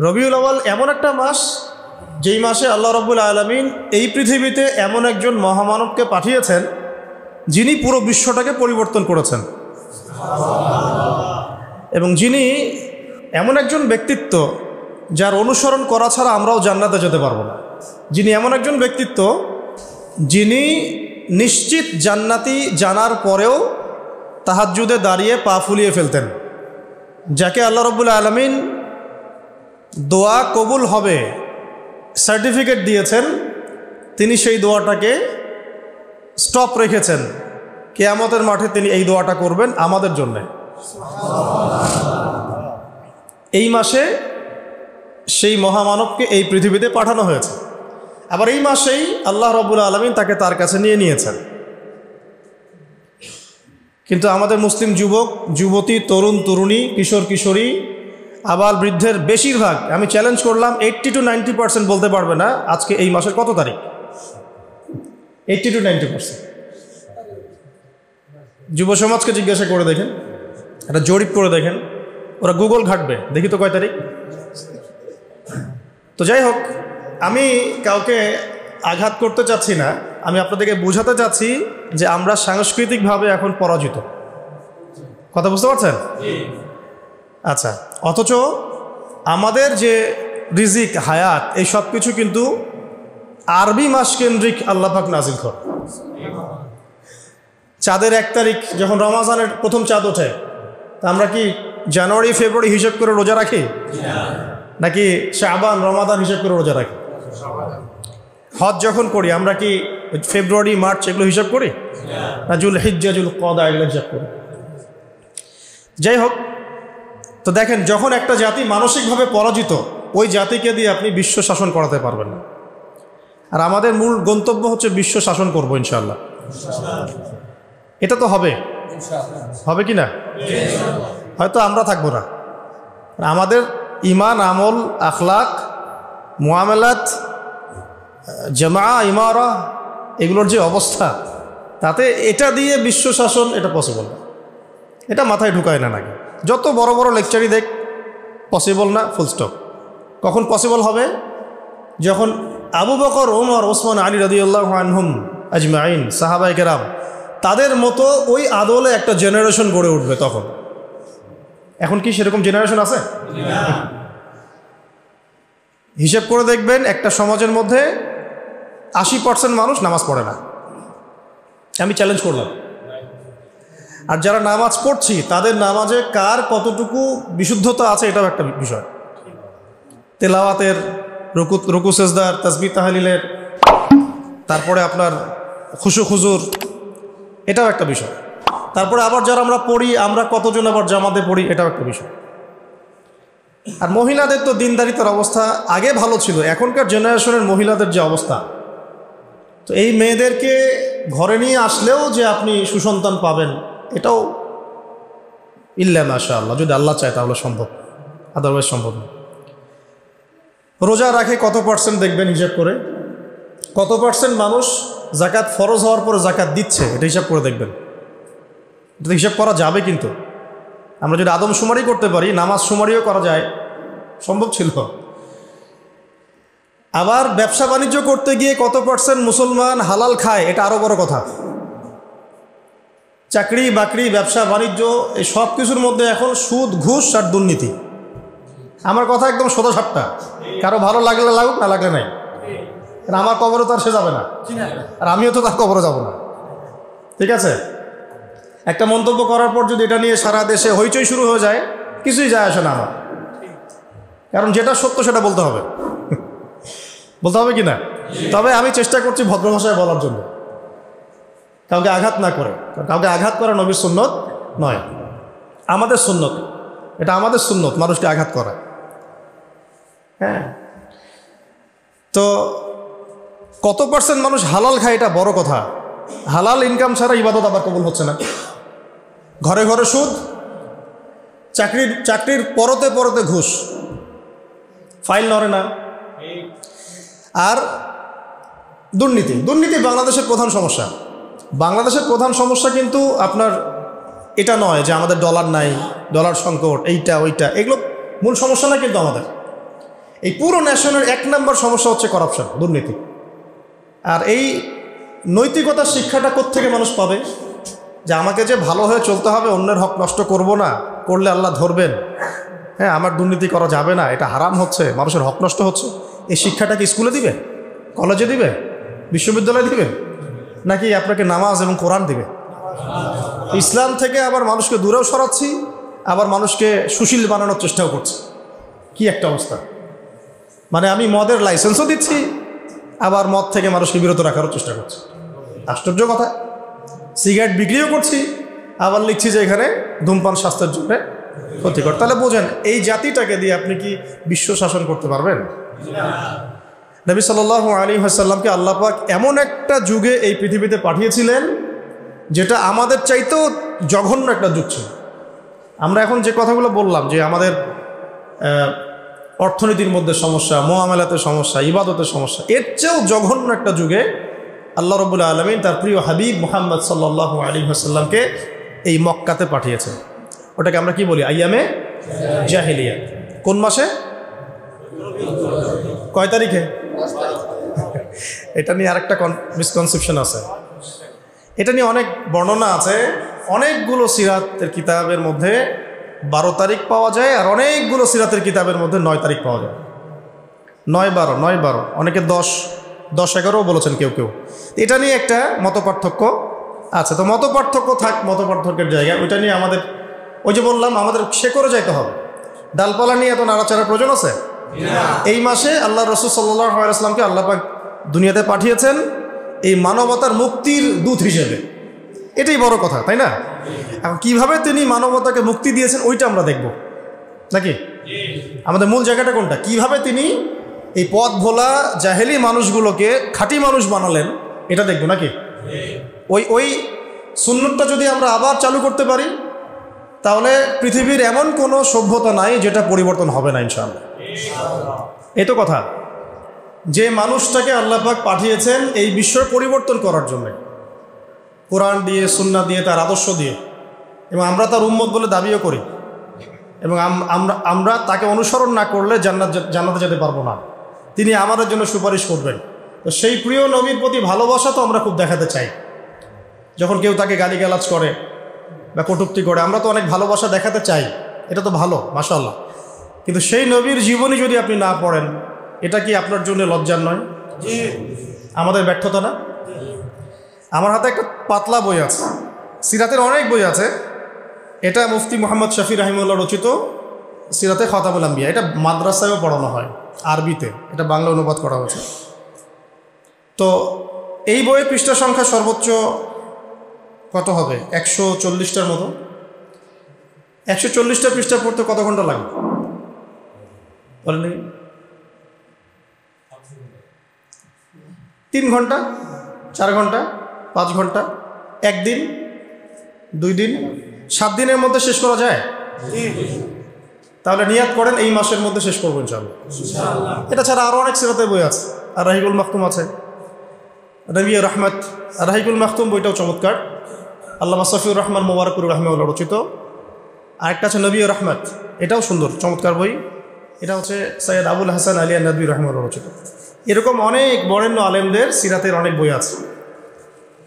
রবিউল আউয়াল এমন একটা মাস যেই মাসে আল্লাহ রাব্বুল আলামিন এই পৃথিবীতে এমন একজন মহামানবকে পাঠিয়েছেন যিনি পুরো বিশ্বটাকে পরিবর্তন করেছেন, এবং যিনি এমন একজন ব্যক্তিত্ব যার অনুসরণ করা ছাড়া আমরাও জান্নাতে যেতে পারবো না। যিনি এমন একজন ব্যক্তিত্ব যিনি নিশ্চিত জান্নাতি জানার পরেও তাহাজ্জুদে দাঁড়িয়ে পা ফুলিয়ে ফেলতেন, যাকে আল্লাহ রাব্বুল আলামিন দোয়া কবুল হবে সার্টিফিকেট দিয়েছেন, তিনি সেই দোয়াটাকে স্টপ রেখেছেন। কিয়ামতের মাঠে তিনি এই দোয়াটা করবেন আমাদের জন্য। এই মাসে সেই মহামানবকে এই পৃথিবীতে পাঠানো হয়েছে। আবার এই মাসেই আল্লাহ রাব্বুল আলামিন তাকে তার কাছে নিয়ে নিয়েছেন। কিন্তু আমাদের মুসলিম যুবক যুবতী, তরুণ তরুণী, কিশোর কিশোরী, আবাল বৃদ্ধের বেশিরভাগ, আমি চ্যালেঞ্জ করলাম 80 to 90% বলতে পারবে না আজকে এই মাসের কত তারিখ। 80 to 90% যুব সমাজকে জিজ্ঞাসা করে দেখেন, একটা জরিপ করে দেখেন, ওরা গুগল ঘাটবে, দেখি তো কয় তারিখ। তো যাই হোক, আমি কাউকে আঘাত করতে চাচ্ছি না, আমি আপনাদেরকে বোঝাতে চাচ্ছি যে আমরা সাংস্কৃতিকভাবে এখন পরাজিত। কথা বুঝতে পারছেন? আচ্ছা, অথচ আমাদের যে রিজিক, হায়াত, এই সব কিছু কিন্তু আরবি মাস কেন্দ্রিক আল্লাহ পাক নাজিল করেন। চাঁদের 1 তারিখ যখন রমাজানের প্রথম চাঁদ ওঠে, তা আমরা কি জানুয়ারি ফেব্রুয়ারি হিসেব করে রোজা রাখি, নাকি শাবান রমাদান হিসেব করে রোজা রাখি? হজ যখন করি আমরা কি ফেব্রুয়ারি মার্চ এগুলো হিসাব করি, না জুল হিজ্জা জুল কদা এগুলো হিসাব করি? যাই হোক, তো দেখেন, যখন একটা জাতি মানসিকভাবে পরাজিত, ওই জাতিকে দিয়ে আপনি বিশ্ব শাসন করাতে পারবেন না। আর আমাদের মূল গন্তব্য হচ্ছে বিশ্ব শাসন করবো ইনশাআল্লাহ। এটা তো হবে, হবে কি না? হয়তো আমরা থাকবো না। আমাদের ইমান, আমল, আখলাক, মুআমালাত, জামা, ইমারা, এগুলোর যে অবস্থা, তাতে এটা দিয়ে বিশ্ব শাসন এটা পসিবল না। এটা মাথায় ঢুকায় না নাকি? যত বড় বড় লেকচারই দেখ, পসিবল না, ফুল স্টপ। কখন পসিবল হবে? যখন আবু বকর, ওমর, ওসমান, আলী রাদিয়াল্লাহু আনহুম আজমাইন, সাহাবায়ে কেরাম, তাদের মতো ওই আদলে একটা জেনারেশন গড়ে উঠবে তখন। এখন কি সেরকম জেনারেশন আছে? হিসেব করে দেখবেন, একটা সমাজের মধ্যে 80% মানুষ নামাজ পড়ে না। আমি চ্যালেঞ্জ করলাম। আর যারা নামাজ পড়ছি তাদের নামাজে কার কতটুকু বিশুদ্ধতা আছে এটাও একটা বিষয়। তেলাওয়াতের, রুকু সেজদার, তাসবিহ তাহলিলের, তারপরে আপনার খুশু খুজুর, এটাও একটা বিষয়। তারপরে আবার যারা আমরা পড়ি, আমরা কতজন আবার জামাতে পড়ি, এটাও একটা বিষয়। আর মহিলাদের তো দিনদারিতার অবস্থা আগে ভালো ছিল, এখনকার জেনারেশনের মহিলাদের যে অবস্থা, তো এই মেয়েদেরকে ঘরে নিয়ে আসলেও যে আপনি সুসন্তান পাবেন, এটাও ইল্লা মাশাআল্লাহ, যদি আল্লাহ চায় তাহলে সম্ভব, আদারওয়াইজ সম্ভব না। রোজা রাখে কত পার্সেন্ট দেখবেন হিসাব করে, কত পার্সেন্ট মানুষ জাকাত ফরজ হওয়ার পরে জাকাত দিচ্ছে, এটা হিসাব করে দেখবেন। এটা হিসাব করা যাবে, কিন্তু আমরা যদি আদমশুমারি করতে পারি, নামাজ শুমারিও করা যায়, সম্ভব ছিল। আবার ব্যবসা বাণিজ্য করতে গিয়ে কত পার্সেন্ট মুসলমান হালাল খায়, এটা আরও বড় কথা। চাকরি বাকরি, ব্যবসা বাণিজ্য, এই সব কিছুর মধ্যে এখন সুদ, ঘুষ আর দুর্নীতি। আমার কথা একদম সোজা সাপটা, কারো ভালো লাগলে লাগুক, না লাগলে নাই। আমার কবরে তো আর সে যাবে না, আর আমিও তো তার কবরে যাব না। ঠিক আছে? একটা মন্তব্য করার পর যদি এটা নিয়ে সারা দেশে হইচই শুরু হয়ে যায়, কিছুই যায় আসে না আমার। কারণ যেটা সত্য সেটা বলতে হবে, বলতে হবে কি না? তবে আমি চেষ্টা করছি ভদ্র ভাষায় বলার জন্য, কাউকে আঘাত না করে। কাউকে আঘাত করা নবীর সুন্নত নয়, আমাদের সুন্নত। এটা আমাদের সুন্নত, মানুষকে আঘাত করা। হ্যাঁ, তো কত পার্সেন্ট মানুষ হালাল খায় এটা বড় কথা। হালাল ইনকাম ছাড়া ইবাদত আবার কবুল হচ্ছে না। ঘরে ঘরে সুদ, চাকরির পরতে পরতে ঘুষ, ফাইল নড়ে না। আর দুর্নীতি, দুর্নীতি বাংলাদেশের প্রধান সমস্যা। বাংলাদেশের প্রধান সমস্যা কিন্তু আপনার এটা নয় যে আমাদের ডলার নাই, ডলার সংকট, এইটা ওইটা, এগুলো মূল সমস্যা না কিন্তু আমাদের। এই পুরো ন্যাশনের 1 নম্বর সমস্যা হচ্ছে করাপশন, দুর্নীতি। আর এই নৈতিকতার শিক্ষাটা কোত্থেকে মানুষ পাবে? যে আমাকে যে ভালো হয়ে চলতে হবে, অন্যের হক নষ্ট করব না, করলে আল্লাহ ধরবেন, হ্যাঁ আমার দুর্নীতি করা যাবে না, এটা হারাম হচ্ছে, মানুষের হক নষ্ট হচ্ছে। এই শিক্ষাটা কি স্কুলে দিবে, কলেজে দিবে, বিশ্ববিদ্যালয়ে দিবে, নাকি আপনাকে নামাজ এবং কোরআন দিবে? ইসলাম থেকে আবার মানুষকে দূরেও সরাচ্ছি, আবার মানুষকে সুশীল বানানোর চেষ্টাও করছি। কি একটা অবস্থা! মানে আমি মদের লাইসেন্সও দিচ্ছি, আবার মদ থেকে মানুষকে বিরত রাখারও চেষ্টা করছি। আশ্চর্য কথা। সিগারেট বিক্রিও করছি, আবার লিখছি যে এখানে ধূমপান স্বাস্থ্যের জন্য ক্ষতিকর। তাহলে বোঝেন এই জাতিটাকে দিয়ে আপনি কি বিশ্ব শাসন করতে পারবেন? নবী সাল্লাল্লাহু আলাইহি ওয়াসাল্লামকে আল্লাহ পাক এমন একটা যুগে এই পৃথিবীতে পাঠিয়েছিলেন যেটা আমাদের চাইতেও জঘন্য একটা যুগ ছিল। আমরা এখন যে কথাগুলো বললাম যে আমাদের অর্থনীতির মধ্যে সমস্যা, মুআমালাতের সমস্যা, ইবাদতের সমস্যা, এর চেয়েও জঘন্য একটা যুগে আল্লাহ রাব্বুল আলামিন তার প্রিয় হাবিব মুহাম্মদ সাল্লাল্লাহু আলাইহি ওয়াসাল্লামকে এই মক্কাতে পাঠিয়েছেন। ওটাকে আমরা কি বলি? আইয়ামে জাহিলিয়া। কোন মাসে? কয় তারিখে? এটা নিয়ে আরেকটা মিসকনসেপশন আছে, এটা নিয়ে অনেক বর্ণনা আছে। অনেকগুলো সিরাতের কিতাবের মধ্যে 12 তারিখ পাওয়া যায়, আর অনেকগুলো সিরাতের কিতাবের মধ্যে 9 তারিখ পাওয়া যায়। 9-12, অনেকে 10-11ও বলেছেন কেউ কেউ। এটা নিয়ে একটা মত পার্থক্য আছে। তো মত পার্থক্য থাক, মত পার্থক্যের জায়গায় ওইটা নিয়ে আমাদের, ওই যে বললাম, আমাদের শেকড়ে যাইতে হবে। ডালপালা নিয়ে এত নাড়াচাড়ার প্রয়োজন আছে? এই মাসে আল্লাহ রাসূল সাল্লাল্লাহু আলাইহি ওয়াসাল্লামকে আল্লাহ পাক দুনিয়াতে পাঠিয়েছেন এই মানবতার মুক্তির দূত হিসেবে। এটাই বড় কথা, তাই না? এখন কীভাবে তিনি মানবতাকে মুক্তি দিয়েছেন ওইটা আমরা দেখব নাকি? আমাদের মূল জায়গাটা কোনটা? কিভাবে তিনি এই পথ ভোলা জাহেলি মানুষগুলোকে খাঁটি মানুষ বানালেন, এটা দেখব নাকি? ওই সুন্নতটা যদি আমরা আবার চালু করতে পারি, তাহলে পৃথিবীর এমন কোনো সভ্যতা নাই যেটা পরিবর্তন হবে না ইনশাআল্লাহ। এই তো কথা, যে মানুষটাকে আল্লাহ পাক পাঠিয়েছেন এই বিশ্বের পরিবর্তন করার জন্য, কোরআন দিয়ে, সুন্নাহ দিয়ে, তার আদর্শ দিয়ে, এবং আমরা তার উম্মত বলে দাবিও করি, এবং আমরা তাকে অনুসরণ না করলে জান্নাতে যেতে পারবো না। তিনি আমাদের জন্য সুপারিশ করবেন। তো সেই প্রিয় নবীর প্রতি ভালোবাসা তো আমরা খুব দেখাতে চাই। যখন কেউ তাকে গালিগালাজ করে বা কটূক্তি করে, আমরা তো অনেক ভালোবাসা দেখাতে চাই, এটা তো ভালো, মাশাআল্লাহ। কিন্তু সেই নবীর জীবনী যদি আপনি না পড়েন, এটা কি আপনার জন্য লজ্জার নয়? আমাদের ব্যর্থতা না? আমার হাতে একটা পাতলা বই আছে, সিরাতের অনেক বই আছে। এটা মুফতি মুহাম্মদ শফি রাহিমাহুল্লাহ রচিত সিরাতে খতামুল আম্বিয়া। এটা মাদ্রাসায়ও পড়ানো হয় আরবিতে, এটা বাংলা অনুবাদ করা হয়েছে। তো এই বইয়ের পৃষ্ঠা সংখ্যা সর্বোচ্চ কত হবে? 140টার মতো। 140টা পৃষ্ঠা পড়তে কত ঘন্টা লাগে বলেন? 3 ঘন্টা, 4 ঘন্টা, 5 ঘন্টা, 1 দিন, 2 দিন, 7 দিনের মধ্যে শেষ করা যায়? তাহলে নিয়াত করেন এই মাসের মধ্যে শেষ করবো ইনশাআল্লাহ। এটা ছাড়া আরও অনেক সিরাতের বই আছে, আর রাহিকুল মাখতুম আছে, রবিয়া রহমত। আর রাহিকুল মাখতুম বইটাও চমৎকার, আল্লামা সফিউর রহমান মোবারকুর রাহমাহুল্লাহ রচিত। আরেকটা আছে নবী রহমত, এটাও সুন্দর চমৎকার বই, এটা হচ্ছে সৈয়দ আবুল হাসান আলী নবী রাহমাহুল্লাহ রচিত। এরকম অনেক বরেণ্য আলেমদের সিরাতের অনেক বই আছে,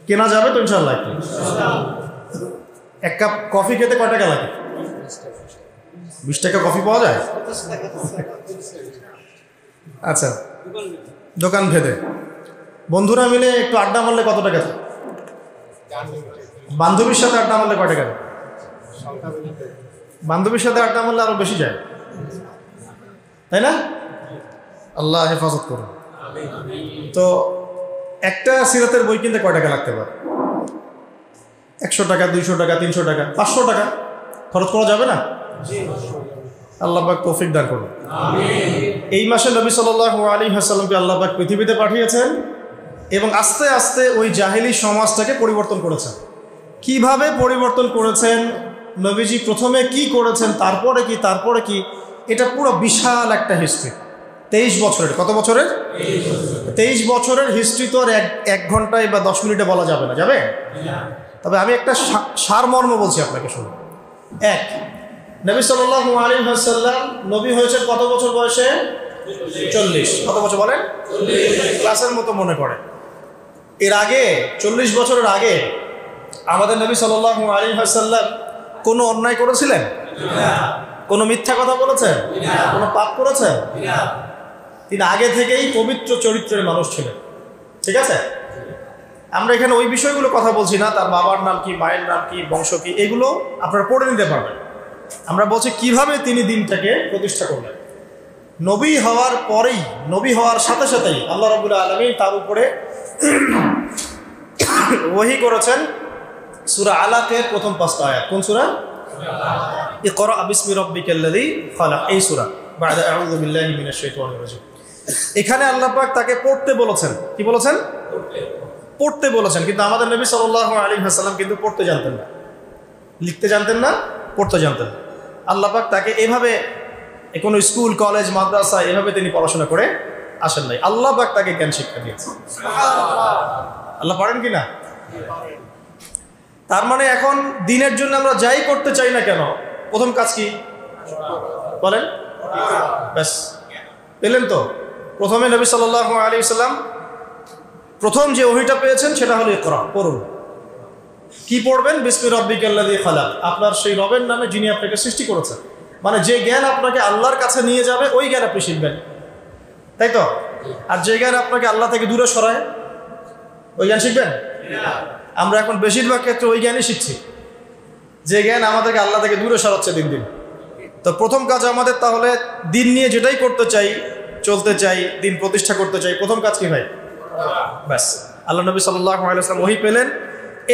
কেনা যাবে তো ইনশাআল্লাহ। এক কাপ কফি খেতে কয় টাকা লাগে? 20 টাকা কফি পাওয়া যায়? আচ্ছা, দোকান ভেদে। বন্ধুরা মিলে একটু আড্ডা মারলে কত টাকা? বান্ধবীর সাথে আড্ডা মারলে কয় টাকা? বান্ধবীর সাথে আড্ডা মারলে আরো বেশি যায়, তাই না? আল্লাহ হেফাজত করুন। তো একটা সিরাতের বই কিনতে কয় টাকা লাগতে পারে? 100 টাকা, 200 টাকা, 300 টাকা, 500 টাকা খরচ করা যাবে না? আল্লাহ পাক তৌফিক দান করুন। এই মাসে নবী সাল্লাল্লাহু আলাইহি ওয়াসাল্লামকে আল্লাহ পাক পৃথিবীতে পাঠিয়েছেন এবং আস্তে আস্তে ওই জাহেলি সমাজটাকে পরিবর্তন করেছেন। কিভাবে পরিবর্তন করেছেন, নবীজি প্রথমে কি করেছেন, তারপরে কি, এটা পুরো বিশাল একটা হিস্ট্রি। 23 বছরের, কত বছরের? 23 বছরের হিস্ট্রি তো আর এক ঘন্টায় বা 10 মিনিটে বলা যাবে না, যাবে? তবে আমি একটা সারমর্ম বলছি আপনাকে, শুনুন। 1, নবী সাল্লাল্লাহু আলাইহি ওয়াসাল্লাম নবী হয়েছেন কত বছর বয়সে? 40। কত বছর বলেন? ক্লাসের মতো মনে পড়ে। এর আগে 40 বছরের আগে আমাদের নবী সাল্লাল্লাহু আলাইহি ওয়াসাল্লাম কোনো অন্যায় করেছিলেন? কোনো মিথ্যা কথা বলেছেন? কোনো পাপ করেছেন? তিনি আগে থেকেই পবিত্র চরিত্রের মানুষ ছিলেন। ঠিক আছে, আমরা এখানে ওই বিষয়গুলো কথা বলছি না, তার বাবার নাম কি, মায়ের নাম কি, বংশ কি, এগুলো আপনারা পড়ে নিতে পারবেন। আমরা বলছি কিভাবে তিনি দিনটাকে প্রতিষ্ঠা করলেন। নবী হওয়ার পরেই, নবী হওয়ার সাথে সাথেই আল্লাহ রাব্বুল আলামিন তার উপরে ওহী করেছেন সূরা আলাকের প্রথম 5টা আয়াত। কোন সূরা? ইকরা বিসমি রাব্বিকাল্লাযী খালাক, এই সূরা। বা'দা আউযু বিল্লাহি মিনাশ শাইতানির রাজীম। এখানে আল্লাহ পাক তাকে পড়তে বলেছেন। কি বলেছেন? পড়তে বলেছেন। কিন্তু আমাদের নবী সাল্লাল্লাহু আলাইহি ওয়াসাল্লাম কিন্তু পড়তে জানতেন না, লিখতে জানতেন না, পড়তে জানতেন না। আল্লাহ পাক তাকে এভাবে কোনো স্কুল, কলেজ, মাদ্রাসা এভাবে তিনি পড়াশোনা করে আসেন নাই। আল্লাহ পাক তাকে জ্ঞান শিক্ষা দিয়েছেন। আল্লাহ পারেন কি না? তার মানে এখন দিনের জন্য আমরা যাই করতে চাই না কেন, প্রথম কাজ কি বলেন? ব্যাস, পেলেন তো? প্রথমে নবী সাল্লাল্লাহু আলাইহি ওয়াসাল্লাম প্রথম যে ওহীটা পেয়েছেন সেটা হলো ইকরা, পড়ুন। কি পড়বেন? বিসমি রাব্বিকাল্লাযী খালাক, আপনার সেই রবের নামে যিনি আপনাকে সৃষ্টি করেছেন। মানে যে জ্ঞান আপনাকে আল্লাহর কাছে নিয়ে যাবে ওই জ্ঞান আপনি শিখবেন, তাই তো? আর যে জ্ঞান আপনাকে আল্লাহ থেকে দূরে সরায় ওই জ্ঞান শিখবেন? আমরা এখন বেশিরভাগ ক্ষেত্রে ওই জ্ঞানই শিখছি, যে জ্ঞান আমাদেরকে আল্লাহ থেকে দূরে সরাচ্ছে দিন দিন। তো প্রথম কাজ আমাদের তাহলে দিন নিয়ে যেটাই করতে চাই, চলতে চাই, দিন প্রতিষ্ঠা করতে চাই, প্রথম কাজ কি ভাই? ব্যাস, আল্লাহ নবী সাল্লাল্লাহু আলাইহি ওয়াসাল্লাম ওহী পেলেন।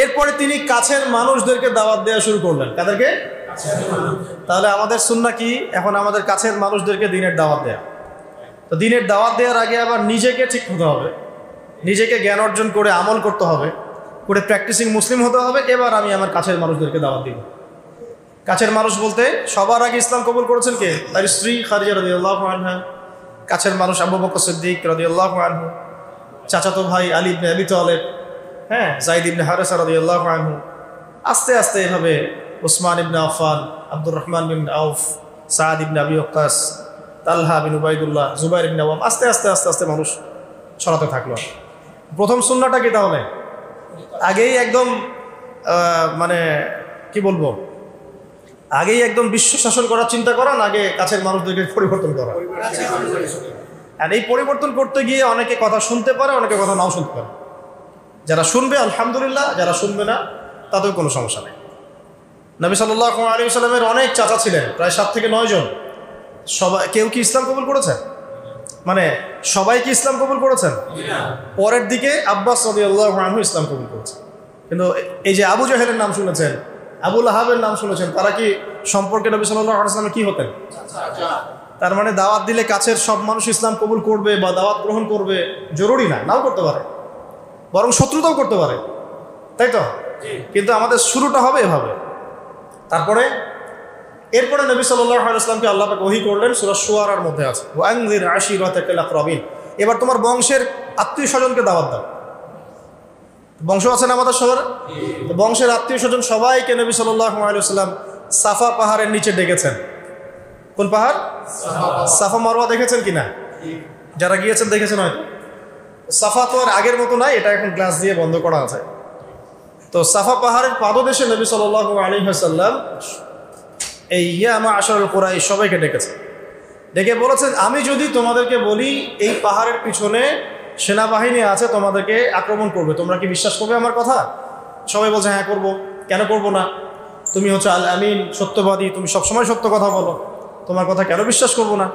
এরপরে তিনি কাছের মানুষদেরকে দাওয়াত দেওয়া শুরু করলেন। কাদেরকে? তাহলে আমাদের সুন্নাহ কি? এখন আমাদের কাছের মানুষদেরকে দিনের দাওয়াত দেয়া। তো দিনের দাওয়াত দেওয়ার আগে আবার নিজেকে ঠিক হতে হবে, নিজেকে জ্ঞান অর্জন করে আমল করতে হবে, করে প্র্যাকটিসিং মুসলিম হতে হবে। এবার আমি আমার কাছের মানুষদেরকে দাওয়াত দিব। কাছের মানুষ বলতে সবার আগে ইসলাম কবুল করেছেন কে? তার স্ত্রী খাদিজা রাদিয়াল্লাহু আনহা, কাছের মানুষ আবু বকর সিদ্দিক রাদিয়াল্লাহু আনহু, চাচাতো ভাই আলী ইবনে আবি তালেব, হ্যাঁ, যায়েদ ইবনে হারেসা রাদিয়াল্লাহু আনহু, আস্তে আস্তে এভাবে উসমান ইবনে আফফান, আব্দুর রহমান বিন আউফ, সাদ ইবনে আবি ওয়াক্কাস, তালহা বিন উবাইদুল্লাহ, জুবাইর ইবনে আওয়াম, আস্তে আস্তে আস্তে আস্তে মানুষ ছড়াতে থাকলো। প্রথম সুন্নাহটা কি তাহলে? আগেই একদম মানে কি বলবো, আগেই একদম বিশ্ব শাসন করার চিন্তা করা না, আগে কাছের মানুষদেরকে পরিবর্তন করা। আর এই পরিবর্তন করতে গিয়ে অনেকে কথা শুনতে পারে, অনেকে কথা নাও শুনতে পারে। যারা শুনবে আলহামদুলিল্লাহ, যারা শুনবে না তাতেও কোনো সমস্যা নেই। নবী সাল্লাল্লাহু আলাইহি ওয়াসাল্লামের অনেক চাচা ছিলেন, প্রায় 7 থেকে 9 জন। সবাই, কেউ কি ইসলাম কবুল করেছেন? মানে সবাই কি ইসলাম কবুল করেছেন? পরের দিকে আব্বাস রাদিয়াল্লাহু আনহু ইসলাম কবুল করেছেন। কিন্তু এই যে আবু জাহেলের নাম শুনেছেন, আবু লাহাবের নাম শুনেছেন, তারা কি সম্পর্কে নবী সাল্লাল্লাহু আলাইহি ওয়াসাল্লাম কি হতেন? তার মানে দাওয়াত দিলে কাছের সব মানুষ ইসলাম কবুল করবে বা দাওয়াত গ্রহণ করবে জরুরি না, নাও করতে পারে, বরং শত্রুতাও করতে পারে, তাই তো? কিন্তু আমাদের শুরুটা হবে এভাবে। তারপরে এরপরে নবী সাল্লাল্লাহু আলাইহি ওয়াসাল্লামকে আল্লাহ পাক ওহী করলেন, সূরা শুআরার মধ্যে আছে, ওয়ানজির আশিরাতাকাল আকরাবিন। এবার তোমার বংশের আত্মীয় স্বজনকে দাওয়াত দাও। বংশ আছে না আমাদের সবার? বংশের আত্মীয় স্বজন সবাইকে নবী সাল্লাল্লাহু আলাইহি ওয়াসাল্লাম সাফা পাহাড়ের নিচে ডেকেছেন। কোন পাহাড়? সাফা মারওয়া দেখেছেন কিনা? যারা গিয়েছেন দেখেছেন হয়তো। সাফা তো আর আগের মতো নাই, এটা এখন গ্লাস দিয়ে বন্ধ করা আছে। তো সাফা পাহাড়ের পাদদেশে নবী সাল্লাল্লাহু আলাইহি ওয়াসাল্লাম এই ইয়া মা'শারুল কুরাইশ সবাইকে ডেকেছেন। ডেকে বলেছেন, আমি যদি তোমাদেরকে বলি এই পাহাড়ের পিছনে সেনাবাহিনী আছে, তোমাদেরকে আক্রমণ করবে, তোমরা কি বিশ্বাস করবে আমার কথা? সবাই বলছে হ্যাঁ করবো, কেন করবো না? তুমি হচ্ছে আল আমিন, সত্যবাদী, তুমি সবসময় সত্য কথা বলো, তোমার কথা কেন বিশ্বাস করবো না?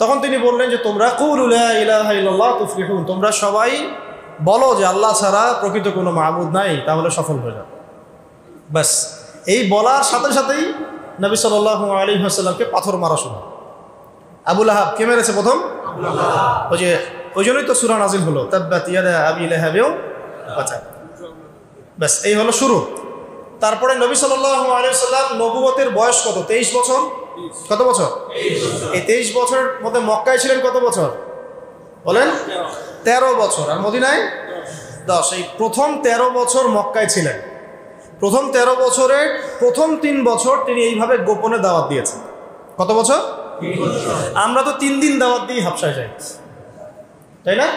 তখন তিনি বললেন যে তোমরা কুলু লা ইলাহা ইল্লাল্লাহ তুফলিহুন, তোমরা সবাই বলো যে আল্লাহ ছাড়া প্রকৃত কোনো মাবুদ নাই, তাহলে সফল হয়ে যাবে। ব্যাস, এই বলার সাথে সাথেই নবী সাল্লাল্লাহু আলাইহি ওয়াসাল্লামকে পাথর মারা শুরু। আবু লাহাব কে মেরেছে প্রথম? ওই জন্যই তো সূরা নাজিল হলো, তাব্বাত ইয়াদা আবি লাহাবিন ওয়া তাব। ব্যাস, এই হলো শুরু। তারপরে নবী সাল্লাল্লাহু আলাইহি ওয়াসাল্লাম নবুয়তের বয়স কত? 23 বছর। কত বছর? এই 23 বছরের মধ্যে মক্কায় ছিলেন কত বছর বলেন? 13 বছর। আর মদিনায় 10। এই প্রথম 13 বছর মক্কায় ছিলেন। প্রথম 13 বছরের প্রথম 3 বছর তিনি এইভাবে গোপনে দাওয়াত দিয়েছেন। কত বছর? আমরা তো 3 দিন দাওয়াত দিয়ে হাবশায় যাই, তাই না?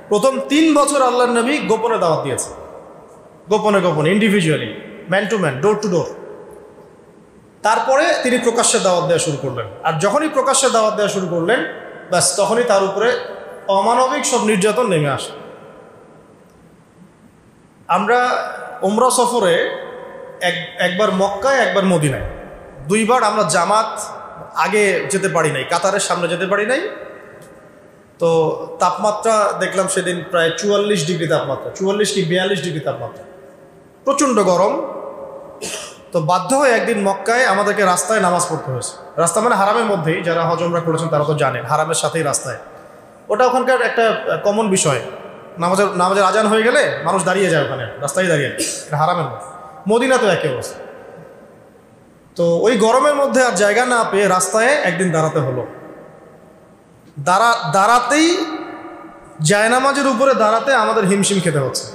প্রথম 3 বছর আল্লাহর নবী গোপনে দাওয়াত দিয়েছে, গোপনে গোপনে, individually, man to man, door to door. তারপরে তিনি প্রকাশ্যে দাওয়াত দেওয়া শুরু করলেন। আর যখনই প্রকাশ্যে দাওয়াত দেওয়া শুরু করলেন, ব্যাস তখনই তার উপরে অমানবিক সব নির্যাতন নেমে আসে। আমরা উমরা সফরে একবার মক্কায়, একবার মদিনায়, 2 বার আমরা জামাত আগে যেতে পারি নাই, কাতারের সামনে যেতে পারি নাই। তো তাপমাত্রা দেখলাম সেদিন প্রায় 44 ডিগ্রি তাপমাত্রা, 44 কি 42 ডিগ্রি তাপমাত্রা, প্রচণ্ড গরম। তো বাধ্য হয়ে একদিন মক্কায় আমাদেরকে রাস্তায় নামাজ পড়তে হয়েছে। রাস্তা মানে হারামের মধ্যেই, যারা হজ উমরা করেছেন তারা তো জানেন, হারামের সাথেই রাস্তায়। ওটা ওখানকার একটা কমন বিষয়, নামাজের আজান হয়ে গেলে মানুষ দাঁড়িয়ে যায় ওখানে, রাস্তায় দাঁড়িয়ে, এটা হারামের মধ্যে। মদিনাতেও একই অবস্থা। তো ওই গরমের মধ্যে আর জায়গা না পেয়ে রাস্তায় একদিন দাঁড়াতে হলো। দাঁড়াতেই, জায়নামাজের উপরে দাঁড়াতে আমাদের হিমশিম খেতে হচ্ছে,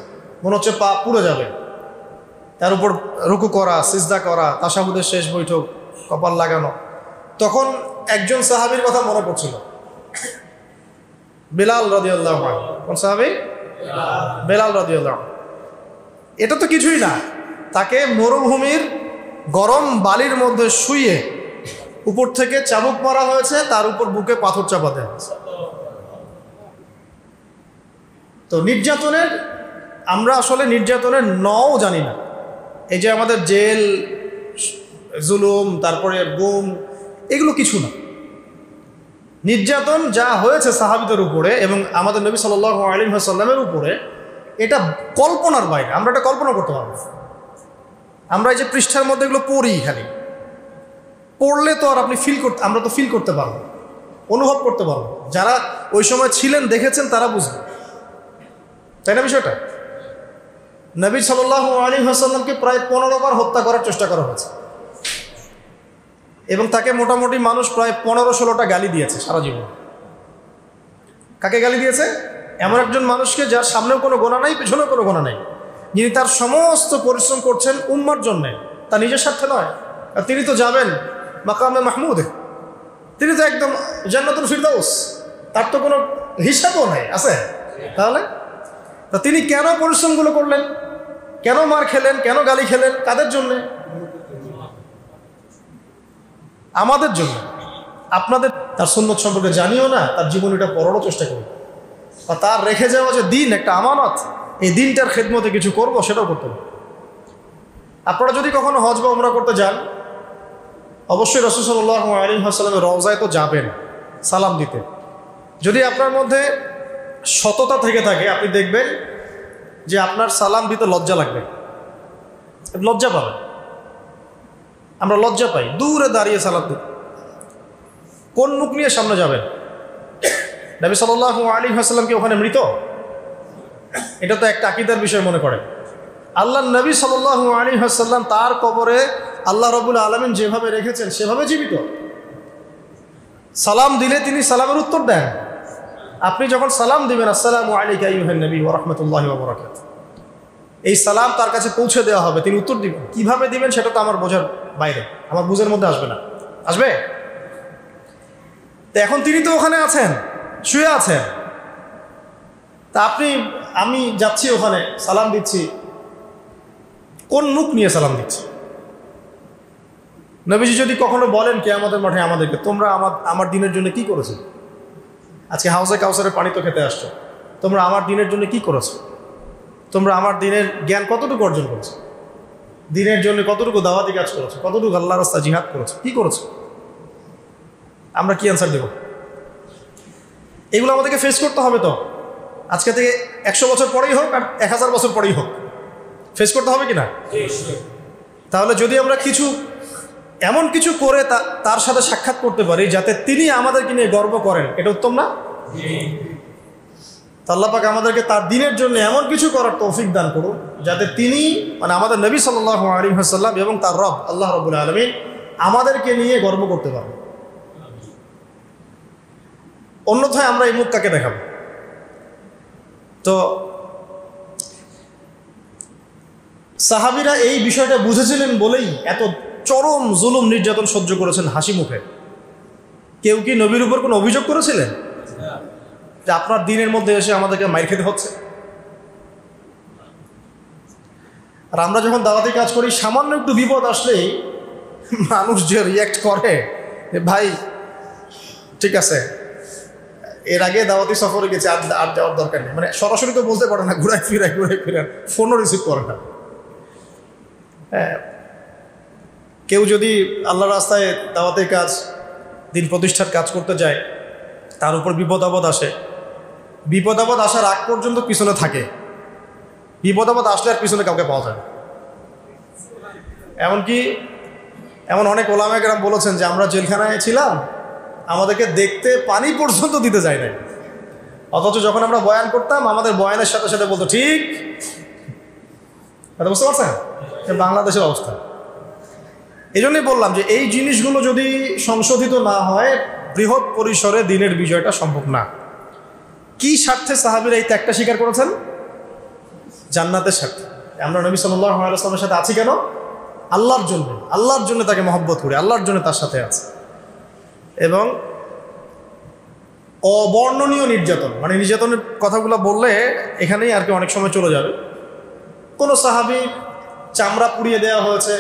মনে হচ্ছে পা পুড়ে যাবে। তার উপর রুকু করা, সিজদা করা, তাশাহুদের শেষ বৈঠক, কপাল লাগানো। তখন একজন সাহাবীর কথা মনে পড়ছিল, বেলাল রাদিয়াল্লাহু আনহু। কোন সাহাবী? বেলাল রাদিয়াল্লাহু আনহু। এটা তো কিছুই না, তাকে মরুভূমির গরম বালির মধ্যে শুইয়ে উপর থেকে চাবুক মারা হয়েছে, তার উপর বুকে পাথর চাপা দেওয়া হয়েছে। তো নির্যাতনের, আমরা আসলে নির্যাতনের নও জানি না। এই যে আমাদের জেল, জুলুম, তারপরে গুম, এগুলো কিছু না। নির্যাতন যা হয়েছে সাহাবীদের উপরে এবং আমাদের নবী সাল্লাল্লাহু আলাইহি ওয়াসাল্লামের উপরে, এটা কল্পনার বাইরে। আমরা এটা কল্পনা করতে পারবো। আমরা এই যে পৃষ্ঠার মধ্যে এগুলো পড়ি, খালি পড়লে তো আর আপনি আমরা তো ফিল করতে পারবো, অনুভব করতে পারবো। যারা ওই সময় ছিলেন, দেখেছেন, তারা বুঝবে, তাই না বিষয়টা? নবী সাল্লাল্লাহু আলাইহি ওয়াসাল্লামকে প্রায় 15 বার হত্যা করার চেষ্টা করা হয়েছে এবং তাকে মোটামুটি মানুষ প্রায় 15-16টা গালি দিয়েছে সারা জীবন। কাকে গালি দিয়েছে? এমন একজন মানুষকে যার সামনেও কোনো গোনা নাই, পেছনেও কোনো গোনা নাই, যিনি তার সমস্ত পরিশ্রম করছেন উম্মার জন্যে, তার নিজের স্বার্থে নয়। আর তিনি তো যাবেন মাকামে মাহমুদে, তিনি তো একদম জান্নাতুল ফিরদাউস, তার তো কোনো হিসাবও নাই, আছে? তাহলে তা তিনি কেন পরিশ্রমগুলো করলেন, কেন মার খেলেন, কেন গালি খেলেন? কাদের জন্যে? আমাদের জন্য। আপনাদের তার সুন্নত সম্পর্কে জানিও না, তার জীবনীটা পড়ারও চেষ্টা করি, বা তার রেখে যাওয়া যে দিন একটা আমানত, এই দিনটার খেদমতে কিছু করব, সেটাও করতে হবে। আপনারা যদি কখনো হজ বা উমরা করতে যান, অবশ্যই রাসূল সাল্লাল্লাহু আলাইহি ওয়াসাল্লামের রওজায় তো যাবেন সালাম দিতে। যদি আপনার মধ্যে সততা থেকে থাকে, আপনি দেখবেন যে আপনার সালাম দিতে লজ্জা লাগবে, লজ্জা পাবেন। আমরা লজ্জা পাই দূরে দাঁড়িয়ে সালাম দিতে। কোন মুখ নিয়ে সামনে যাবেন? নবী সাল্লাল্লাহু আলাইহি ওয়াসাল্লাম কি ওখানে মৃত? এটা তো একটা আকীদার বিষয় মনে করেন। আল্লাহর নবী সাল্লাল্লাহু আলাইহি ওয়াসাল্লাম তার কবরে আল্লাহ রাব্বুল আলামিন যেভাবে রেখেছেন সেভাবে জীবিত। সালাম দিলে তিনি সালামের উত্তর দেন। আপনি যখন সালাম দিবেন, আসসালামু আলাইকা আইয়ুহান নবী ওয়া রাহমাতুল্লাহি ওয়া বারাকাতুহু, এই সালাম তার কাছে পৌঁছে দেওয়া হবে, তিনি উত্তর দিবেন। কিভাবে দিবেন সেটা তো আমার বোঝার বাইরে, আমার বুঝের মধ্যে আসবে না। আসবে? তো এখন তিনি তো ওখানে আছেন, শুয়ে আছেন, তা আমি যাচ্ছি ওখানে, সালাম দিচ্ছি, কোন মুখ নিয়ে সালাম দিচ্ছি? নবীজি যদি কখনো বলেন কিয়ামতের মাঠে আমাদেরকে, তোমরা আমার দিনের জন্য কি করেছো? আজকে হাউজে কাউসারের পানি তো খেতে আসছো, তোমরা আমার দিনের জন্য কি করেছো? তোমরা আমার দিনের জ্ঞান কতটুকু অর্জন করেছো? দিনের জন্য কতটুকু দাওয়াতি কাজ করেছো? কতটুকু আল্লাহর রাস্তায় জিহাদ করেছো? কি করেছো? আমরা কি অ্যান্সার দেব? এগুলো আমাদেরকে ফেস করতে হবে। তো আজকে থেকে 100 বছর পরেই হোক আর 1000 বছর পরেই হোক, ফেস করতে হবে কি না? তাহলে যদি আমরা এমন কিছু করে তার সাথে সাক্ষাৎ করতে পারি যাতে তিনি আমাদেরকে নিয়ে গর্ব করেন, এটা উত্তম না? আল্লাহ পাক আমাদেরকে তার দিনের জন্য এমন কিছু করার তৌফিক দান করুন যাতে তিনি, মানে আমাদের নবী সাল্লাল্লাহু আলাইহি ওয়াসাল্লাম এবং তার রব আল্লাহ রাব্বুল আলামিন আমাদেরকে নিয়ে গর্ব করতে পারবেন। অন্যথায় আমরা এই মুখ কাকে দেখাবো? তো সাহাবীরা এই বিষয়টা বুঝেছিলেন বলেই এত চরম জুলুম নির্যাতন সহ্য করেছেন হাসি মুখে। কেউ কি নবীর উপর কোনো অভিযোগ করেছিলেন যে আপনার দিনের মধ্যে এসে আমাদেরকে মাইর খেতে হচ্ছে? আর আমরা যখন দাওয়াতি কাজ করি, সামান্য একটু বিপদ আসলেই মানুষ যে রিয়্যাক্ট করে, ভাই ঠিক আছে, এর আগে দাওয়াতি সফরে গেছে, আর যাওয়ার দরকার নেই, মানে সরাসরি তো বলতে পারে না, ঘুরায় ফিরায় ফোনও রিসিভ করে না। হ্যাঁ, কেউ যদি আল্লাহ রাস্তায় দাওয়াতের কাজ, দিন প্রতিষ্ঠার কাজ করতে যায়, তার উপর বিপদ আপদ আসে, বিপদ আপদ আসার আগ পর্যন্ত পিছনে থাকে, বিপদ আপদ আসলে আর পিছনে কাউকে পাওয়া যায় না। এমনকি এমন অনেক ওলামা কেরাম বলেছেন যে আমরা জেলখানায় ছিলাম, আমাদেরকে দেখতে পানি পর্যন্ত দিতে যায় না, অথচ যখন আমরা বয়ান করতাম আমাদের বয়ানের সাথে সাথে বলতো ঠিক। এটা বুঝতে পারছেন বাংলাদেশের অবস্থা? এই জন্যই বললাম যে এই জিনিসগুলো যদি সংশোধিত না হয়, বৃহৎ পরিসরে দিনের বিজয়টা সম্ভব না। কি স্বার্থে সাহাবীরা এই ত্যাগটা স্বীকার করেছেন? জান্নাতের স্বার্থে। আমরা নবী সাল্লাল্লাহু আলাইহি ওয়াসাল্লামের সাথে আছি কেন? আল্লাহর জন্য। আল্লাহর জন্য তাকে মহব্বত করি, আল্লাহর জন্য তার সাথে আছে। এবং অবর্ণনীয় নির্যাতন, মানে নির্যাতনের কথাগুলো বললে এখানেই আর কি অনেক সময় চলে যাবে। কোনো সাহাবীর চামড়া পুড়িয়ে দেওয়া হয়েছে,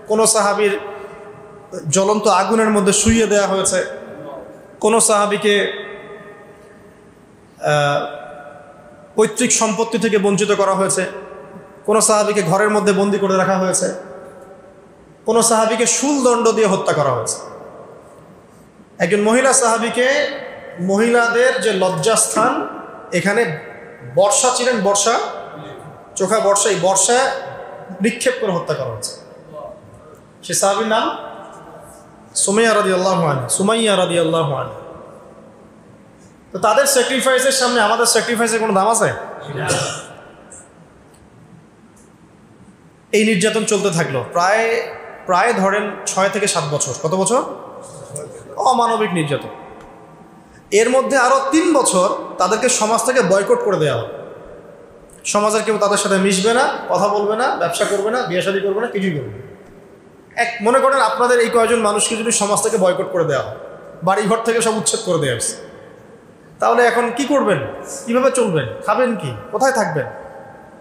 কোনো সাহাবীর জ্বলন্ত আগুনের মধ্যে শুইয়ে দেওয়া হয়েছে, কোনো সাহাবীকে পৈতৃক সম্পত্তি থেকে বঞ্চিত করা হয়েছে, কোনো সাহাবীকে ঘরের মধ্যে বন্দি করে রাখা হয়েছে, কোনো সাহাবীকে শূলদণ্ড দিয়ে হত্যা করা হয়েছে। একজন মহিলা সাহাবীকে, মহিলাদের যে লজ্জাস্থান, এখানে বর্ষা ছিলেন, বর্ষা, চোখা বর্ষা, এই বর্ষা নিক্ষেপ করে হত্যা করা হয়েছে। সে সাহাবীর নাম সুমাইয়া রাদিয়াল্লাহু আনহা, সুমাইয়া রাদিয়াল্লাহু আনহা। তো তাদের স্যাক্রিফাইসের সামনে আমাদের স্যাক্রিফাইসের কোনো দাম আছে? এই নির্যাতন চলতে থাকলো প্রায় ধরেন 6 থেকে 7 বছর। কত বছর? অমানবিক নির্যাতন। এর মধ্যে আরো 3 বছর তাদেরকে সমাজ থেকে বয়কট করে দেওয়া হবে। সমাজের কেউ তাদের সাথে মিশবে না, কথা বলবে না, ব্যবসা করবে না, বিয়ে শাদী করবে না, কিছুই করবে না। মনে করেন আপনাদের এই কয়েকজন মানুষকে যদি সমাজ থেকে বয়কট করে দেওয়া হয়, বাড়িঘর থেকে সব উচ্ছেদ করে দেওয়া হয়েছে, তাহলে এখন কি করবেন? কিভাবে চলবেন? খাবেন কি? কোথায় থাকবেন?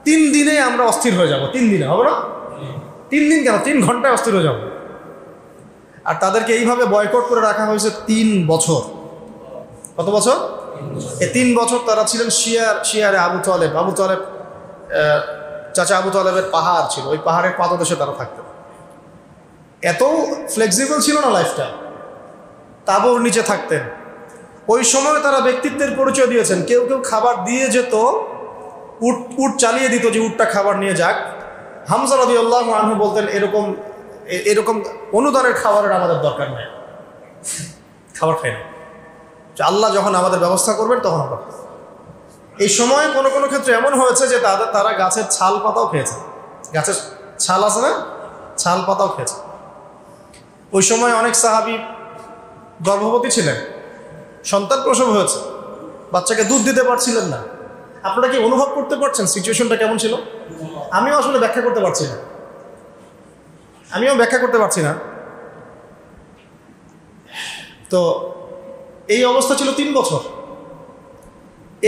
3 দিনে আমরা অস্থির হয়ে যাব। 3 দিনে হবে না? 3 দিন কেন, 3 ঘন্টায় অস্থির হয়ে যাব। আর তাদেরকে এইভাবে বয়কট করে রাখা হয়েছে 3 বছর। কত বছর? এই 3 বছর তারা ছিলেন শিয়ারে আবু তালেব। আবু তালেব, চাচা আবু তালেবের পাহাড় ছিল, ওই পাহাড়ের পাদদেশে তারা থাকতেন। এত ফ্লেক্সিবল ছিল না লাইফটা, তাঁবুর নিচে থাকতেন। ওই সময় তারা ব্যক্তিত্বের পরিচয় দিয়েছেন। কেউ কেউ খাবার দিয়ে যেত, উট চালিয়ে দিত যে উটটা খাবার নিয়ে যাক। হামজা রাদিয়াল্লাহু আনহু বলতেন এরকম অনুদানের খাবারের আমাদের দরকার নেই, খাবার খাই না, আল্লাহ যখন আমাদের ব্যবস্থা করবেন তখন আমরা। এই সময় কোনো কোনো ক্ষেত্রে এমন হয়েছে যে তারা গাছের ছাল পাতাও খেয়েছে। গাছের ছাল আছে না, ছাল পাতাও খেয়েছে। ওই সময় অনেক সাহাবী গর্ভবতী ছিলেন, সন্তান প্রসব হয়েছে, বাচ্চাকে দুধ দিতে পারছিলেন না। আপনারা কি অনুভব করতে পারছেন সিচুয়েশনটা কেমন ছিল? আমিও আসলে ব্যাখ্যা করতে পারছি না, তো এই অবস্থা ছিল 3 বছর।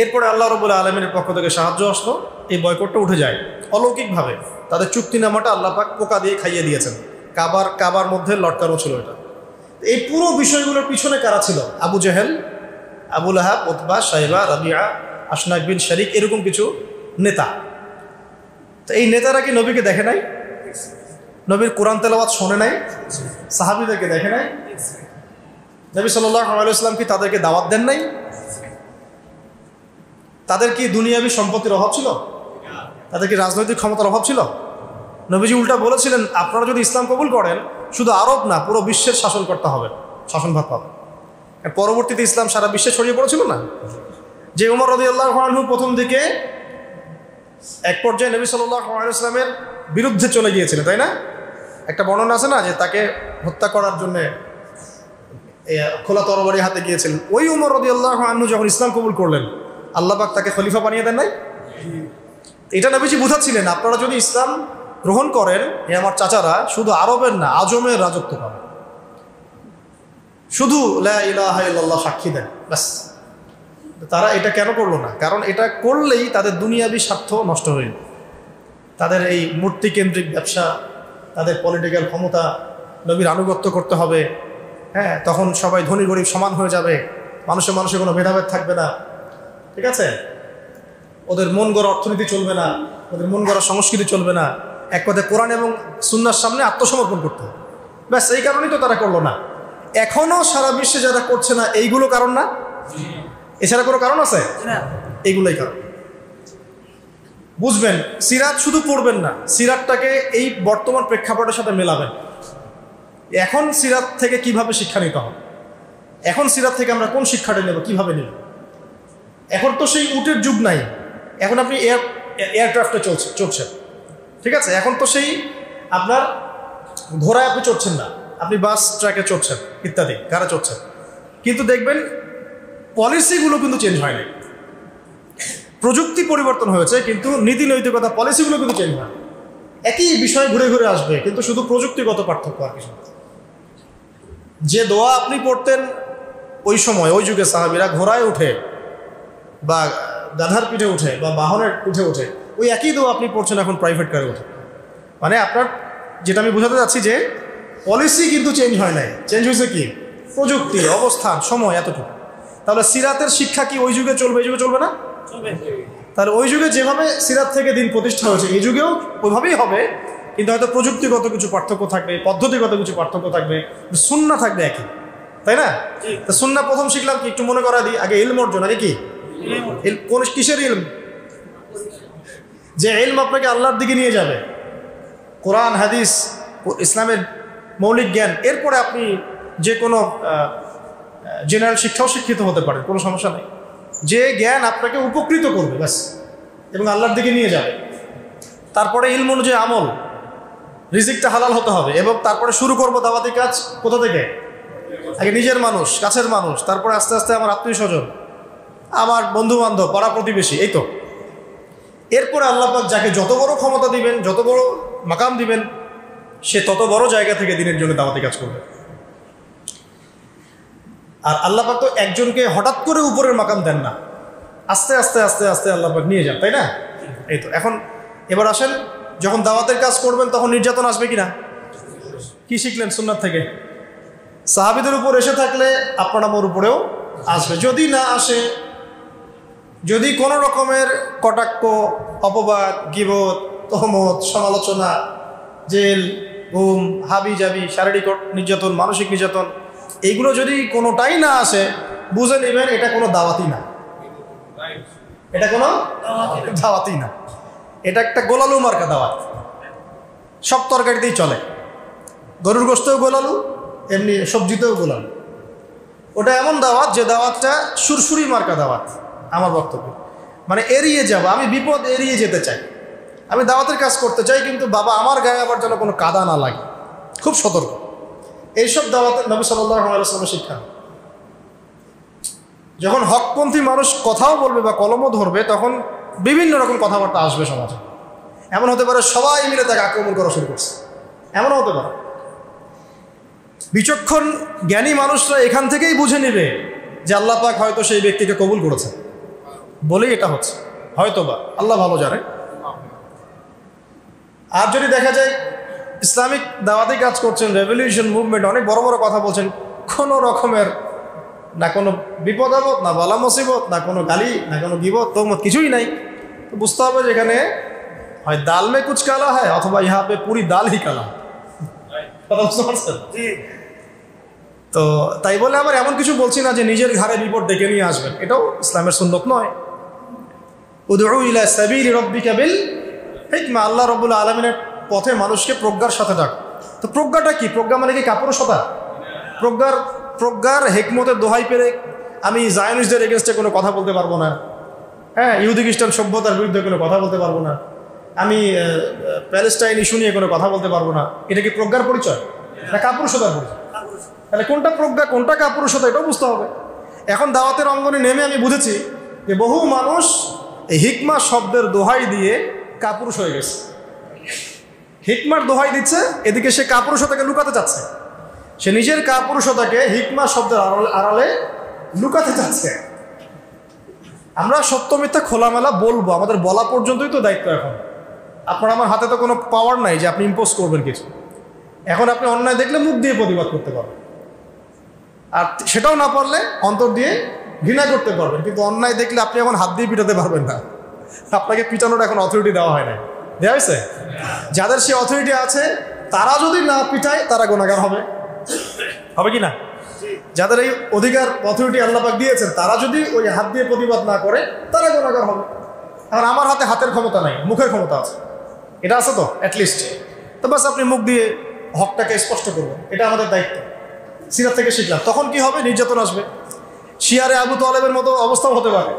এরপরে আল্লাহ রাব্বুল আলামিনের পক্ষ থেকে সাহায্য আসলো, এই বয়কটটা উঠে যায় অলৌকিকভাবে। তাদের চুক্তিনামাটা আল্লাহ পাক পোকা দিয়ে খাইয়ে দিয়েছেন, কাবার মধ্যে লটকানো ছিল এটা। এই পুরো বিষয়গুলোর পিছনে কারা ছিল? আবু জেহেল, আবু লাহাব, উতবা, শাইবা, রাবিয়া, আশনাক বিন শারিক, এরকম কিছু নেতা। তো এই নেতারা কি নবীকে দেখে নাই? নবীর কোরআন তেলাওয়াত শোনে নাই? সাহাবীদেরকে দেখে নাই? নবী সাল্লাল্লাহু আলাইহি ওয়াসাল্লাম কি তাদেরকে দাওয়াত দেন নাই? তাদের কি দুনিয়াবি সম্পত্তির অভাব ছিল? তাদের কি রাজনৈতিক ক্ষমতার অভাব ছিল? নবীজি উল্টা বলেছিলেন, আপনারা যদি ইসলাম কবুল করেন, শুধু আরব না, পুরো বিশ্বের শাসনকর্তা হবে, শাসনভার পাবে। পরবর্তীতে ইসলাম সারা বিশ্বে ছড়িয়ে পড়েছিল না? যে উমর রাদিয়াল্লাহু আনহু প্রথম দিকে এক পর্যায়ে নবী সাল্লাল্লাহু আলাইহি ওয়াসাল্লামের বিরুদ্ধে চলে গিয়েছিলেন, তাই না? একটা বর্ণনা আছে না যে তাকে হত্যা করার জন্য খোলা তরবারি হাতে গিয়েছিলেন। ওই উমর রাদিয়াল্লাহু আনহু যখন ইসলাম কবুল করলেন, আল্লাহ পাক তাকে খলিফা বানিয়ে দেন নাই? এটা নবীজি বুঝাচ্ছিলেন, আপনারা যদি ইসলাম গ্রহণ করেন, আমার চাচারা শুধু আরবের না, আজমের রাজত্ব পাবে, শুধু লা ইলাহা ইল্লাল্লাহ সাক্ষী দেন, ব্যাস। তারা এটা কেন করলো না? কারণ এটা করলেই তাদের দুনিয়াবি স্বার্থ নষ্ট হয়ে যাবে, তাদের এই মূর্তিকেন্দ্রিক ব্যবসা, তাদের পলিটিক্যাল ক্ষমতা, নবীর আনুগত্য করতে হবে। হ্যাঁ, তখন সবাই ধনী গরিব সমান হয়ে যাবে, মানুষের মানুষের কোনো ভেদাভেদ থাকবে না, ঠিক আছে? ওদের মন গড়া অর্থনীতি চলবে না, ওদের মন গড়া সংস্কৃতি চলবে না। এক কথায় কোরআন এবং সুন্নাহর সামনে আত্মসমর্পণ করতে হবে, ব্যাস। এই কারণেই তো তারা করলো না। এখনও সারা বিশ্বে যারা করছে না, এইগুলো কারণ না? এছাড়া কোনো কারণ আছে? এইগুলোই কারণ। বুঝবেন, সিরাত শুধু পড়বেন না, সিরাতটাকে এই বর্তমান প্রেক্ষাপটের সাথে মেলাবেন। এখন সিরাত থেকে কিভাবে শিক্ষা নিতে হবে, এখন সিরাত থেকে আমরা কোন শিক্ষাটা নেব, কিভাবে নেব? এখন তো সেই উটের যুগ নাই, এখন আপনি এয়ারক্রাফটে চড়ছেন, ঠিক আছে? এখন তো সেই আপনার ঘোড়ায় আপনি চড়ছেন না, আপনি বাস ট্রাকে চড়ছেন, ইত্যাদি গাড়ি চড়ছেন। কিন্তু দেখবেন পলিসিগুলো কিন্তু চেঞ্জ হয় নাই। প্রযুক্তি পরিবর্তন হয়েছে, কিন্তু নীতি নৈতিকতা পলিসিগুলো কিন্তু চেঞ্জ হয়। একই বিষয় ঘুরে ঘুরে আসবে, কিন্তু শুধু প্রযুক্তিগত পার্থক্য আর কিছু। যে দোয়া আপনি পড়তেন ওই সময়, ওই যুগে সাহাবীরা ঘোড়ায় উঠে বা গাধার পিঠে উঠে বা বাহনের পিঠে উঠে, ওই একই দোয়া আপনি পড়ছেন এখন প্রাইভেট কারে উঠে। মানে আপনার, যেটা আমি বোঝাতে চাচ্ছি যে পলিসি কিন্তু চেঞ্জ হয় নাই, চেঞ্জ হয়েছে কি? প্রযুক্তি, অবস্থান, সময়, এতটুকু। তাহলে সিরাতের শিক্ষা কি ওই যুগে চলবে, এই যুগে চলবে না? তাহলে ওই যুগে যেভাবে সিরাত থেকে দিন প্রতিষ্ঠা হয়েছে, এই যুগেও ওইভাবেই হবে, কিন্তু হয়তো প্রযুক্তিগত কিছু পার্থক্য থাকবে, পদ্ধতিগত কিছু পার্থক্য থাকবে, সুন্নাহ থাকবে একই, তাই না? তো সুন্নাহ প্রথম শিখলাম কি, একটু মনে করা দিই, আগে ইলম অর্জন। আগে কি? কোন কিসের ইলম? যে ইলম আপনাকে আল্লাহর দিকে নিয়ে যাবে, কোরআন হাদিস ইসলামের মৌলিক জ্ঞান। এরপরে আপনি যে কোনো জেনারেল শিক্ষাও শিক্ষিত হতে পারেন, কোনো সমস্যা নেই। যে জ্ঞান আপনাকে উপকৃত করবে ব্যাস, এবং আল্লাহর দিকে নিয়ে যাবে। তারপরে ইলম অনুযায়ী আমল, রিজিকটা হালাল হতে হবে, এবং তারপরে শুরু করবো দাওয়াতি কাজ। কোথা থেকে? আগে নিজের মানুষ, কাছের মানুষ, তারপরে আস্তে আস্তে আমার আত্মীয় স্বজন, আমার বন্ধু বান্ধব, পাড়া প্রতিবেশী, এই তো। এরপরে আল্লাহ পাক যাকে যত বড় ক্ষমতা দিবেন, যত বড় মাকাম দিবেন, সে তত বড় জায়গা থেকে দিনের জন্য দাওয়াতি কাজ করবে। আর আল্লাহ পাক তো একজনকে হঠাৎ করে উপরের মাকাম দেন না, আস্তে আস্তে আস্তে আস্তে আল্লাহ পাক নিয়ে যান, তাই না? এই তো। এখন এবার আসেন, যখন দাওয়াতের কাজ করবেন তখন নির্যাতন আসবে কিনা? কি শিখলেন সুন্নাত থেকে? সাহাবীদের উপর এসে থাকলে আপনার আমার উপরেও আসবে। যদি না আসে, যদি কোনো রকমের কটাক্ষ, অপবাদ, গীবত, তহমত, সমালোচনা, জেল, ঘুম, হাবি জাবি, শারীরিক নির্যাতন, মানসিক নির্যাতন, এইগুলো যদি কোনোটাই না আসে, বুঝে নেবেন এটা কোনো দাওয়াতি না, এটা কোনো দাওয়াতি না, এটা একটা গোলালু মার্কা দাওয়াত। সব তরকারিতেই চলে, গরুর গোশতেও গোলালু, এমনি সবজিতেও গোলালু। ওটা এমন দাওয়াত যে দাওয়াতটা সুরসুরি মার্কা দাওয়াত। আমার বক্তব্য মানে এড়িয়ে যাব, আমি বিপদ এড়িয়ে যেতে চাই, আমি দাওয়াতের কাজ করতে চাই, কিন্তু বাবা আমার গায়ে আবার যেন কোনো কাদা না লাগে, খুব সতর্ক। এইসব দাওয়াতের নবী সাল্লাল্লাহু আলাইহি ওয়াসাল্লামের শিক্ষা। যখন হকপন্থী মানুষ কথাও বলবে বা কলমও ধরবে, তখন বিভিন্ন রকম কথাবার্তা আসবে সমাজে। এমন হতে পারে সবাই মিলে তাকে আক্রমণ করা শুরু করছে, এমনও হতে পারে। বিচক্ষণ জ্ঞানী মানুষরা এখান থেকেই বুঝে নেবে যে আল্লাহ পাক হয়তো সেই ব্যক্তিকে কবুল করেছে বলেই এটা হচ্ছে, হয়তোবা, আল্লাহ ভালো জানে। আর যদি দেখা যায় ইসলামিক দাওয়াতি কাজ করছেন, রেভলিউশন মুভমেন্ট, অনেক বড় বড় কথা বলছেন, কোনো রকমের না কোনো বিপদ আপদ, না বালা মুসিবত, না কোনো গালি, না কোনো গীবত, তহমত, কিছুই নাই, তো বুঝতে হবে যেখানে হয় দাল মে কুচ কালা হয়, অথবা ইহা পে পুরি দাল হি কালা। কথা বুঝতে পারছেন? তো তাই বলে আবার এমন কিছু বলছি না যে নিজের ঘাড়ে বিপদ ডেকে নিয়ে আসবেন, এটাও ইসলামের সুন্নত নয়। উদউ ইলা সাবিলি রাব্বিকা বিল হিকমা, আল্লাহ রাব্বুল আলামিনের পথে মানুষকে প্রজ্ঞার সাথে ডাক। তো প্রজ্ঞাটা কি? প্রজ্ঞা মানে কি কাপুরুষতা? প্রজ্ঞার হেকমতের দোহাই পেরে আমি জায়নিস্টদের এগেনস্টে কোনো কথা বলতে পারবো না, হ্যাঁ, ইহুদি খ্রিস্টান সভ্যতার বিরুদ্ধে কোনো কথা বলতে পারবো না, আমি প্যালেস্টাইন ইস্যু নিয়ে কোনো কথা বলতে পারবো না। এটা কি প্রজ্ঞার পরিচয় না কাপুরুষতার পরিচয়? তাহলে কোনটা প্রজ্ঞা, কোনটা কাপুরুষতা, এটাও বুঝতে হবে। এখন দাওয়াতের অঙ্গনে নেমে আমি বুঝেছি যে বহু মানুষ এই হিকমা শব্দের দোহাই দিয়ে কাপুরুষ হয়ে গেছে। হিকমার দোহাই দিচ্ছে, এদিকে সে কাপুরুষতাকে লুকাতে চাচ্ছে। সে নিজের কাপুরুষতাকে হিকমা শব্দের আড়ালে লুকাতে চাচ্ছে। আমরা সত্য মিথ্যা খোলামেলা বলবো, আমাদের বলা পর্যন্তই তো দায়িত্ব। এখন আপনার আমার হাতে তো কোনো পাওয়ার নাই যে আপনি ইম্পোজ করবেন কিছু। এখন আপনি অন্যায় দেখলে মুখ দিয়ে প্রতিবাদ করতে পারবেন, আর সেটাও না পারলে অন্তর দিয়ে ঘৃণা করতে পারবেন, কিন্তু অন্যায় দেখলে আপনি এখন হাত দিয়ে পিটাতে পারবেন না। আপনাকে পিটানোর এখন অথরিটি দেওয়া হয় না, দেওয়া হয়েছে? যাদের সে অথরিটি আছে তারা যদি না পিটায় তারা গুনাহগার হবে, হবে কি না? যাদের এই অধিকার অথরিটি আল্লাহ পাক দিয়েছেন তারা যদি ওই হাত দিয়ে প্রতিবাদ না করে তারা গুনাহগার হবে। এখন আমার হাতে হাতের ক্ষমতা নাই, মুখের ক্ষমতা আছে, এটা আছে তো অ্যাটলিস্ট। তো বাস আপনি মুখ দিয়ে হকটাকে স্পষ্ট করবেন, এটা আমাদের দায়িত্ব। সিরাত থেকে শিখলাম। তখন কি হবে? নির্যাতন আসবে, শিয়ারে আবু তালেবের মতো অবস্থাও হতে পারে।